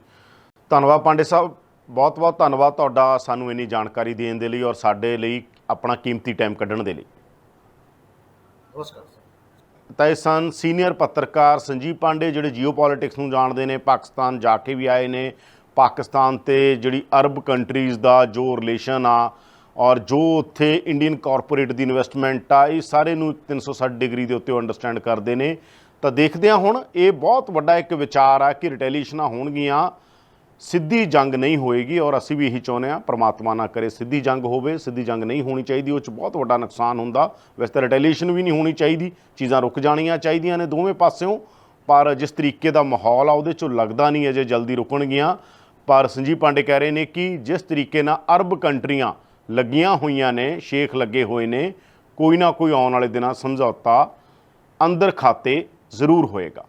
ਧੰਨਵਾਦ ਪਾਂਡੇ ਸਾਹਿਬ, ਬਹੁਤ ਬਹੁਤ ਧੰਨਵਾਦ ਤੁਹਾਡਾ ਸਾਨੂੰ ਇੰਨੀ ਜਾਣਕਾਰੀ ਦੇਣ ਦੇ ਲਈ ਔਰ ਸਾਡੇ ਲਈ ਆਪਣਾ ਕੀਮਤੀ ਟਾਈਮ ਕੱਢਣ ਦੇ ਲਈ। ਨਮਸਕਾਰ। ਤਾਂ ਇਹ ਸਨ ਸੀਨੀਅਰ ਪੱਤਰਕਾਰ ਸੰਜੀਵ ਪਾਂਡੇ, ਜਿਹੜੇ ਜੀਓਪੋਲਿਟਿਕਸ ਨੂੰ ਜਾਣਦੇ ਨੇ, ਪਾਕਿਸਤਾਨ ਜਾ ਕੇ ਵੀ ਆਏ ਨੇ। ਪਾਕਿਸਤਾਨ ਤੇ ਜਿਹੜੀ ਅਰਬ ਕੰਟਰੀਜ਼ ਦਾ ਜੋ ਰਿਲੇਸ਼ਨ ਆ ਔਰ ਜੋ ਉੱਥੇ ਇੰਡੀਅਨ ਕਾਰਪੋਰੇਟ ਦੀ ਇਨਵੈਸਟਮੈਂਟ ਆ, ਇਹ ਸਾਰੇ ਨੂੰ 360 ਡਿਗਰੀ ਦੇ ਉੱਤੇ ਉਹ ਅੰਡਰਸਟੈਂਡ ਕਰਦੇ ਨੇ। ਤਾਂ ਦੇਖਦੇ ਹਾਂ ਹੁਣ, ਇਹ ਬਹੁਤ ਵੱਡਾ ਇੱਕ ਵਿਚਾਰ ਆ ਕਿ ਰਿਟੈਲੀਏਸ਼ਨਾਂ ਹੋਣਗੀਆਂ, ਸਿੱਧੀ ਜੰਗ ਨਹੀਂ ਹੋਏਗੀ, ਔਰ ਅਸੀਂ ਵੀ ਇਹੀ ਚਾਹੁੰਦੇ ਹਾਂ ਪਰਮਾਤਮਾ ਨਾ ਕਰੇ ਸਿੱਧੀ ਜੰਗ ਹੋਵੇ। ਸਿੱਧੀ ਜੰਗ ਨਹੀਂ ਹੋਣੀ ਚਾਹੀਦੀ, ਉਹ 'ਚ ਬਹੁਤ ਵੱਡਾ ਨੁਕਸਾਨ ਹੁੰਦਾ। ਵੈਸੇ ਤਾਂ ਰਿਟੈਲੀਏਸ਼ਨ ਵੀ ਨਹੀਂ ਹੋਣੀ ਚਾਹੀਦੀ, ਚੀਜ਼ਾਂ ਰੁਕ ਜਾਣੀਆਂ ਚਾਹੀਦੀਆਂ ਨੇ ਦੋਵੇਂ ਪਾਸਿਓਂ, ਪਰ ਜਿਸ ਤਰੀਕੇ ਦਾ ਮਾਹੌਲ ਆ ਉਹਦੇ 'ਚੋਂ ਲੱਗਦਾ ਨਹੀਂ ਅਜੇ ਜਲਦੀ ਰੁਕਣਗੀਆਂ। ਪਰ ਸੰਜੀਵ ਪਾਂਡੇ ਕਹਿ ਰਹੇ ਨੇ ਕਿ ਜਿਸ ਤਰੀਕੇ ਨਾਲ ਅਰਬ ਕੰਟਰੀਆਂ ਲੱਗੀਆਂ ਹੋਈਆਂ ਨੇ, ਸ਼ੇਖ ਲੱਗੇ ਹੋਏ ਨੇ, ਕੋਈ ਨਾ ਕੋਈ ਆਉਣ ਵਾਲੇ ਦਿਨਾਂ ਸਮਝੌਤਾ ਅੰਦਰ ਖਾਤੇ ਜ਼ਰੂਰ ਹੋਏਗਾ।